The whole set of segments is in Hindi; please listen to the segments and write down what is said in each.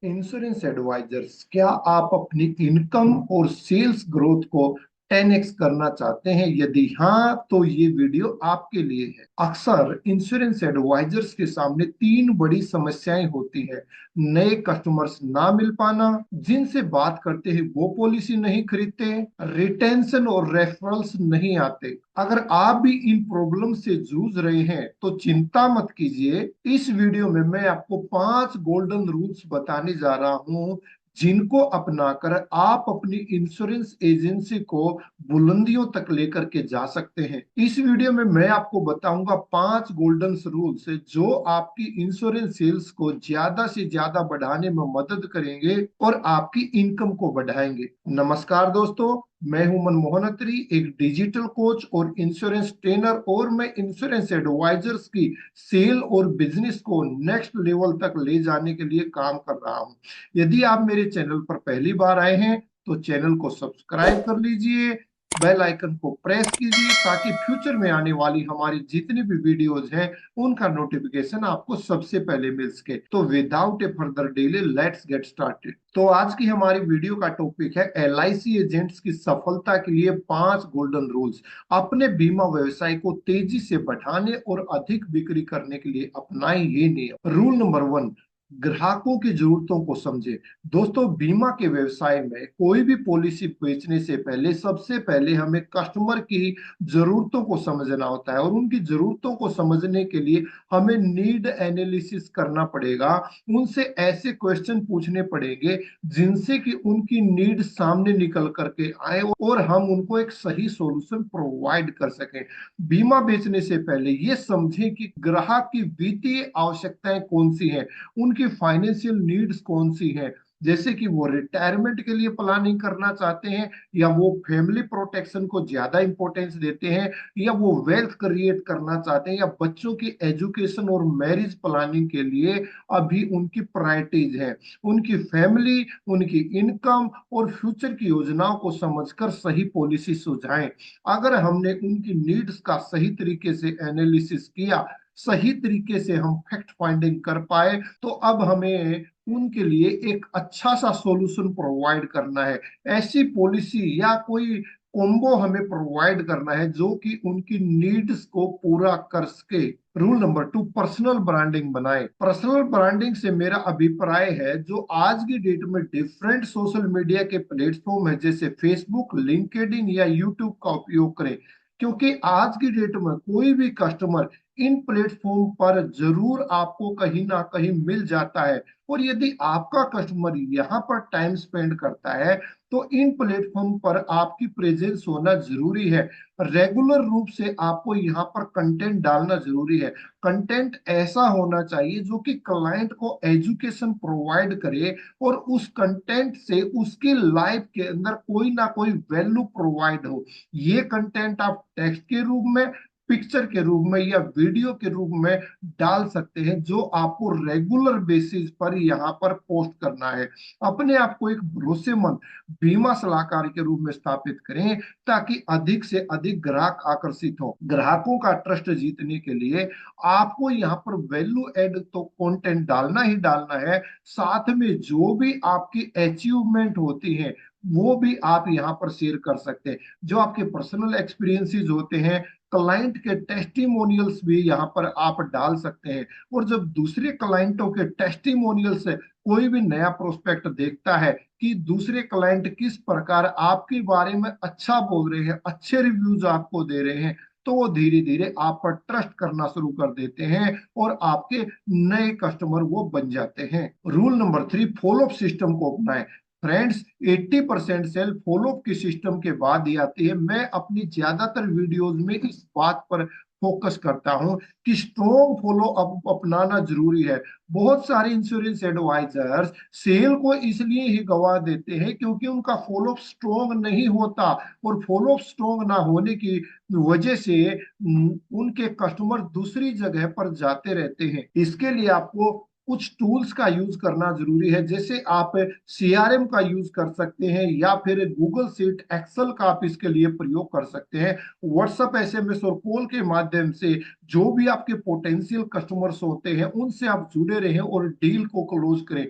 इंश्योरेंस एडवाइजर्स, क्या आप अपनी इनकम और सेल्स ग्रोथ को 10x करना चाहते हैं? यदि हाँ, तो ये वीडियो आपके लिए है। अक्सर इंश्योरेंस एडवाइजर्स के सामने तीन बड़ी समस्याएं होती है। नए कस्टमर्स ना मिल पाना, जिनसे बात करते हैं वो पॉलिसी नहीं खरीदते, रिटेंशन और रेफरल्स नहीं आते। अगर आप भी इन प्रॉब्लम से जूझ रहे हैं तो चिंता मत कीजिए। इस वीडियो में मैं आपको 5 गोल्डन रूल्स बताने जा रहा हूं, जिनको अपनाकर आप अपनी इंश्योरेंस एजेंसी को बुलंदियों तक लेकर के जा सकते हैं। इस वीडियो में मैं आपको बताऊंगा 5 गोल्डन रूल्स जो आपकी इंश्योरेंस सेल्स को ज्यादा से ज्यादा बढ़ाने में मदद करेंगे और आपकी इनकम को बढ़ाएंगे। नमस्कार दोस्तों, मैं हूं मनमोहन अत्री, एक डिजिटल कोच और इंश्योरेंस ट्रेनर, और मैं इंश्योरेंस एडवाइजर्स की सेल और बिजनेस को नेक्स्ट लेवल तक ले जाने के लिए काम कर रहा हूं। यदि आप मेरे चैनल पर पहली बार आए हैं तो चैनल को सब्सक्राइब कर लीजिए, बेल आइकन को प्रेस कीजिए, ताकि फ्यूचर में आने वाली हमारी जितनी भी वीडियोज हैं उनका नोटिफिकेशन आपको सबसे पहले मिल सके। तो without A further delay, let's get started. तो आज की हमारी वीडियो का टॉपिक है एलआईसी एजेंट्स की सफलता के लिए 5 गोल्डन रूल्स। अपने बीमा व्यवसाय को तेजी से बढ़ाने और अधिक बिक्री करने के लिए अपनाएं ये नियम। रूल नंबर 1, ग्राहकों की जरूरतों को समझे। दोस्तों, बीमा के व्यवसाय में कोई भी पॉलिसी बेचने से पहले सबसे पहले हमें कस्टमर की जरूरतों को समझना होता है, और उनकी जरूरतों को समझने के लिए हमें नीड एनालिसिस करना पड़ेगा। उनसे ऐसे क्वेश्चन पूछने पड़ेंगे जिनसे कि उनकी नीड सामने निकल करके आए और हम उनको एक सही सॉल्यूशन प्रोवाइड कर सकें। बीमा बेचने से पहले ये समझें कि ग्राहक की वित्तीय आवश्यकताएं कौन सी हैं, उनकी फाइनेंशियल नीड्स कौन सी हैं। जैसे कि वो रिटायरमेंट के लिए प्लानिंग करना चाहते हैं, या वो फैमिली प्रोटेक्शन को ज्यादा इंपॉर्टेंस देते हैं, या वो वेल्थ क्रिएट करना चाहते हैं, या बच्चों की एजुकेशन और मैरिज प्लानिंग के लिए अभी उनकी प्रायोरिटीज है। उनकी फैमिली, उनकी इनकम और फ्यूचर की योजनाओं को समझकर सही पॉलिसी सुझाएं। अगर हमने उनकी नीड्स का सही तरीके से एनालिसिस किया, सही तरीके से हम फैक्ट फाइंडिंग कर पाए, तो अब हमें उनके लिए एक अच्छा सा सॉल्यूशन प्रोवाइड करना है। ऐसी पॉलिसी या कोई कॉम्बो हमें प्रोवाइड करना है जो कि उनकी नीड्स को पूरा कर सके। रूल नंबर 2, पर्सनल ब्रांडिंग बनाए। पर्सनल ब्रांडिंग से मेरा अभिप्राय है जो आज की डेट में डिफरेंट सोशल मीडिया के प्लेटफॉर्म है, जैसे फेसबुक, लिंक्डइन या यूट्यूब का उपयोग करें। क्योंकि आज की डेट में कोई भी कस्टमर इन प्लेटफॉर्म पर जरूर आपको कहीं ना कहीं मिल जाता है, और यदि आपका कस्टमर यहाँ पर टाइम स्पेंड करता है तो इन प्लेटफॉर्म पर आपकी प्रेजेंस होना जरूरी है। रेगुलर रूप से आपको यहाँ पर कंटेंट डालना जरूरी है। कंटेंट ऐसा होना चाहिए जो कि क्लाइंट को एजुकेशन प्रोवाइड करे, और उस कंटेंट से उसकी लाइफ के अंदर कोई ना कोई वैल्यू प्रोवाइड हो। ये कंटेंट आप टेक्स्ट के रूप में, पिक्चर के रूप में या वीडियो के रूप में डाल सकते हैं, जो आपको रेगुलर बेसिस पर यहाँ पर पोस्ट करना है। अपने आप को एक भरोसेमंद बीमा सलाहकार के रूप में स्थापित करें, ताकि अधिक से अधिक ग्राहक आकर्षित हो। ग्राहकों का ट्रस्ट जीतने के लिए आपको यहाँ पर वैल्यू एड तो कंटेंट डालना ही डालना है। साथ में जो भी आपकी अचीवमेंट होती है वो भी आप यहाँ पर शेयर कर सकते हैं। जो आपके पर्सनल एक्सपीरियंसेस होते हैं, क्लाइंट के टेस्टिमोनियल्स भी यहाँ पर आप डाल सकते हैं। और जब दूसरे क्लाइंटों के टेस्टिमोनियल से कोई भी नया प्रोस्पेक्ट देखता है कि दूसरे क्लाइंट किस प्रकार आपके बारे में अच्छा बोल रहे हैं, अच्छे रिव्यूज आपको दे रहे हैं, तो वो धीरे धीरे आप पर ट्रस्ट करना शुरू कर देते हैं और आपके नए कस्टमर वो बन जाते हैं। रूल नंबर 3, फॉलोअप सिस्टम को अपनाएं। फ्रेंड्स, 80% सेल फॉलोअप की सिस्टम के बाद ही आती है। मैं अपनी ज्यादातर वीडियोस में इस बात पर फोकस करता हूं कि स्ट्रॉन्ग फॉलो अप अपनाना जरूरी है। बहुत सारे इंश्योरेंस एडवाइजर्स सेल को इसलिए ही गवा देते हैं क्योंकि उनका फॉलोअप स्ट्रॉन्ग नहीं होता, और फॉलोअप स्ट्रॉन्ग ना होने की वजह से उनके कस्टमर दूसरी जगह पर जाते रहते हैं। इसके लिए आपको कुछ टूल्स का यूज करना जरूरी है, जैसे आप सीआरएम का यूज कर सकते हैं या फिर गूगल शीट, एक्सेल का आप इसके लिए प्रयोग कर सकते हैं। व्हाट्सएप, एसएमएस और कॉल के माध्यम से जो भी आपके पोटेंशियल कस्टमर्स होते हैं उनसे आप जुड़े रहें और डील को क्लोज करें।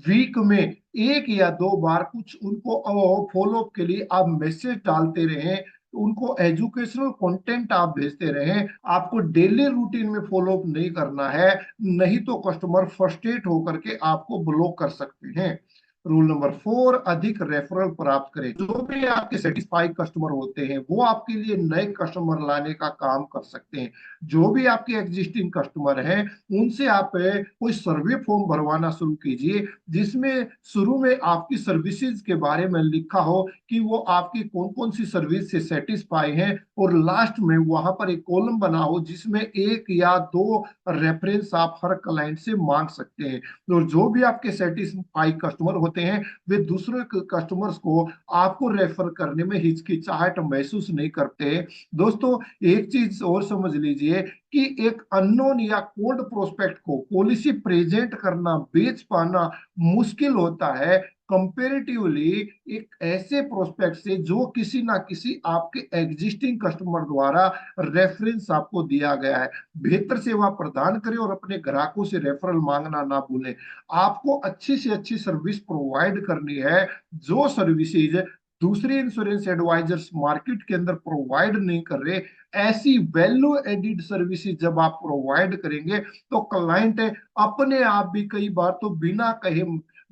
वीक में एक या दो बार कुछ उनको फॉलो अप के लिए आप मैसेज डालते रहें, उनको एजुकेशनल कंटेंट आप भेजते रहें। आपको डेली रूटीन में फॉलो अप नहीं करना है, नहीं तो कस्टमर फ्रस्ट्रेट होकर के आपको ब्लॉक कर सकते हैं। रूल नंबर 4, अधिक रेफरल प्राप्त करें। जो भी आपके सेटिस्फाइड कस्टमर होते हैं वो आपके लिए नए कस्टमर लाने का काम कर सकते हैं। जो भी आपके एग्जिस्टिंग कस्टमर हैं उनसे आप कोई सर्वे फॉर्म भरवाना शुरू कीजिए, जिसमें शुरू में आपकी सर्विसेज के बारे में लिखा हो कि वो आपकी कौन कौन सी सर्विस से सेटिस्फाई हैं, और लास्ट में वहां पर एक कॉलम बना हो जिसमें एक या दो रेफरेंस आप हर क्लाइंट से मांग सकते हैं। तो जो भी आपके सेटिस्फाई कस्टमर होते हैं वे दूसरे कस्टमर्स को आपको रेफर करने में हिचकिचाहट महसूस नहीं करते। दोस्तों, एक चीज और समझ लीजिए कि एक अननोन या कोल्ड प्रोस्पेक्ट को पॉलिसी प्रेजेंट करना, बेच पाना मुश्किल होता है कंपेरेटिवली एक ऐसे प्रोस्पेक्ट से जो किसी ना किसी आपके एग्जिस्टिंग कस्टमर द्वारा रेफरेंस आपको दिया गया है। बेहतर सेवा प्रदान करें और अपने ग्राहकों से रेफरल मांगना ना भूलें। आपको अच्छी से अच्छी सर्विस प्रोवाइड करनी है, जो सर्विसेज दूसरे इंश्योरेंस एडवाइजर्स मार्केट के अंदर प्रोवाइड नहीं कर रहे। ऐसी वैल्यू एडिड सर्विसेज जब आप प्रोवाइड करेंगे तो क्लाइंट अपने आप भी कई बार तो बिना कहे,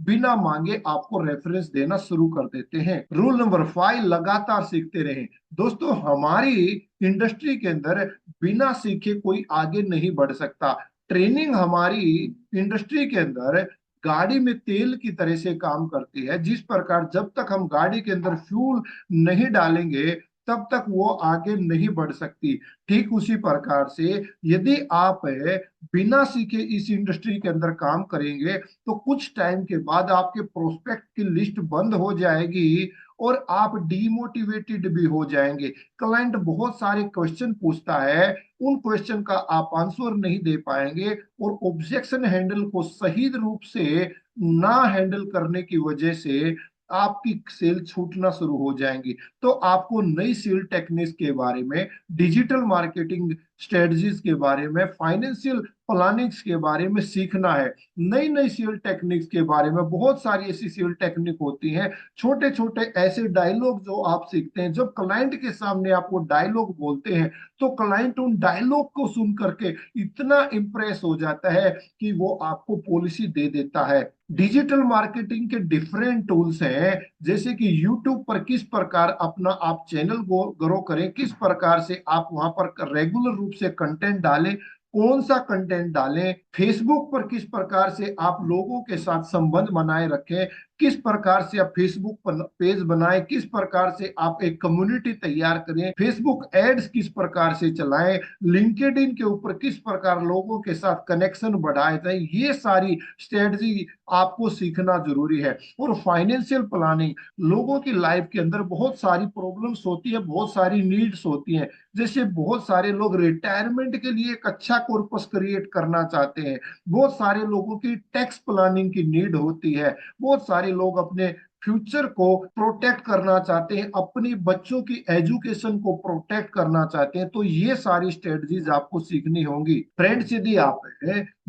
बिना मांगे आपको रेफरेंस देना शुरू कर देते हैं। रूल नंबर 5, लगातार सीखते रहें। दोस्तों, हमारी इंडस्ट्री के अंदर बिना सीखे कोई आगे नहीं बढ़ सकता। ट्रेनिंग हमारी इंडस्ट्री के अंदर गाड़ी में तेल की तरह से काम करती है। जिस प्रकार जब तक हम गाड़ी के अंदर फ्यूल नहीं डालेंगे तब तक वो आगे नहीं बढ़ सकती, ठीक उसी प्रकार से यदि आप बिना सीखे इस इंडस्ट्री के अंदर काम करेंगे तो कुछ टाइम के बाद आपके प्रोस्पेक्ट की लिस्ट बंद हो जाएगी और आप डीमोटिवेटेड भी हो जाएंगे। क्लाइंट बहुत सारे क्वेश्चन पूछता है, उन क्वेश्चन का आप आंसर नहीं दे पाएंगे और ऑब्जेक्शन हैंडल को सही रूप से ना हैंडल करने की वजह से आपकी सेल छूटना शुरू हो जाएंगी। तो आपको नई सेल टेक्निक्स के बारे में, डिजिटल मार्केटिंग स्ट्रेटजीज के बारे में, फाइनेंशियल प्लानिंग्स के बारे में सीखना है। नई नई सेल टेक्निक्स के बारे में बहुत सारी ऐसी सेल टेक्निक होती हैं, छोटे छोटे ऐसे डायलॉग जो आप सीखते हैं। जब क्लाइंट के सामने आप वो डायलॉग बोलते हैं तो क्लाइंट उन डायलॉग को सुन करके इतना इंप्रेस हो जाता है कि वो आपको पॉलिसी दे देता है। डिजिटल मार्केटिंग के डिफरेंट टूल्स हैं, जैसे कि यूट्यूब पर किस प्रकार अपना आप चैनल को ग्रो करें, किस प्रकार से आप वहां पर रेगुलर रूप से कंटेंट डालें, कौन सा कंटेंट डालें। फेसबुक पर किस प्रकार से आप लोगों के साथ संबंध बनाए रखें, किस प्रकार से आप फेसबुक पर पेज बनाएं, किस प्रकार से आप एक कम्युनिटी तैयार करें, फेसबुक एड्स किस प्रकार से चलाएं, लिंक्डइन के ऊपर किस प्रकार लोगों के साथ कनेक्शन बढ़ाए जाए, ये सारी स्ट्रेटजी आपको सीखना जरूरी है। और फाइनेंशियल प्लानिंग, लोगों की लाइफ के अंदर बहुत सारी प्रॉब्लम्स होती है, बहुत सारी नीड्स होती हैं। जैसे बहुत सारे लोग रिटायरमेंट के लिए एक अच्छा कॉर्पस क्रिएट करना चाहते हैं, बहुत सारे लोगों की टैक्स प्लानिंग की नीड होती है, बहुत सारे लोग अपने फ्यूचर को प्रोटेक्ट करना चाहते हैं, अपनी बच्चों की एजुकेशन को प्रोटेक्ट करना चाहते हैं। तो ये सारी स्ट्रेटजीज आपको सीखनी होंगी। फ्रेंड्स, यदि आप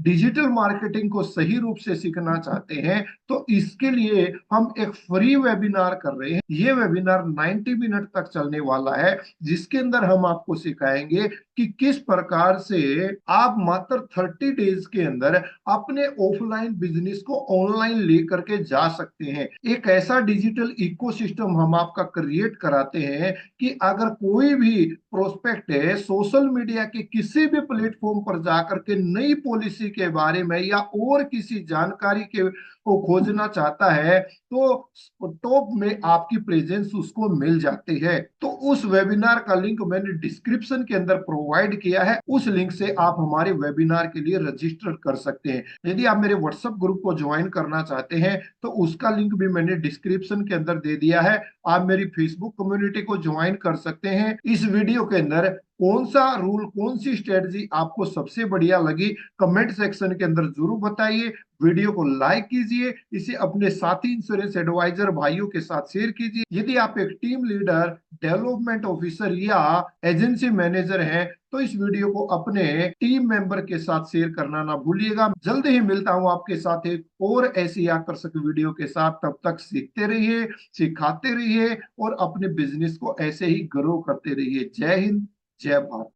डिजिटल मार्केटिंग को सही रूप से सीखना चाहते हैं तो इसके लिए हम एक फ्री वेबिनार कर रहे हैं। ये वेबिनार 90 मिनट तक चलने वाला है, जिसके अंदर हम आपको सिखाएंगे कि किस प्रकार से आप मात्र 30 डेज के अंदर अपने ऑफलाइन बिजनेस को ऑनलाइन लेकर के जा सकते हैं। एक ऐसा डिजिटल इकोसिस्टम हम आपका क्रिएट कराते हैं कि अगर कोई भी प्रोस्पेक्ट है सोशल मीडिया के किसी भी प्लेटफॉर्म पर जाकर के नई पॉलिसी के बारे में या और किसी जानकारी के को खोजना चाहता है तो टॉप में आपकी प्रेजेंस उसको मिल जाती है। तो उस वेबिनार का लिंक मैंने डिस्क्रिप्शन के अंदर प्रोवाइड किया है, उस लिंक से आप हमारे वेबिनार के लिए रजिस्टर कर सकते हैं। यदि आप मेरे व्हाट्सएप ग्रुप को ज्वाइन करना चाहते हैं तो उसका लिंक भी मैंने डिस्क्रिप्शन के अंदर दे दिया है। आप मेरी फेसबुक कम्युनिटी को ज्वाइन कर सकते हैं। इस वीडियो के अंदर कौन सा रूल, कौन सी स्ट्रेटजी आपको सबसे बढ़िया लगी, कमेंट सेक्शन के अंदर जरूर बताइए। वीडियो को लाइक कीजिए, इसे अपने साथी इंश्योरेंस एडवाइजर भाइयों के साथ शेयर कीजिए। यदि आप एक टीम लीडर, डेवलपमेंट ऑफिसर या एजेंसी मैनेजर हैं तो इस वीडियो को अपने टीम मेंबर के साथ शेयर करना ना भूलिएगा। जल्दी ही मिलता हूं आपके साथ एक और ऐसी आकर्षक वीडियो के साथ। तब तक सीखते रहिए, सिखाते रहिए और अपने बिजनेस को ऐसे ही ग्रो करते रहिए। जय हिंद, जय भारत।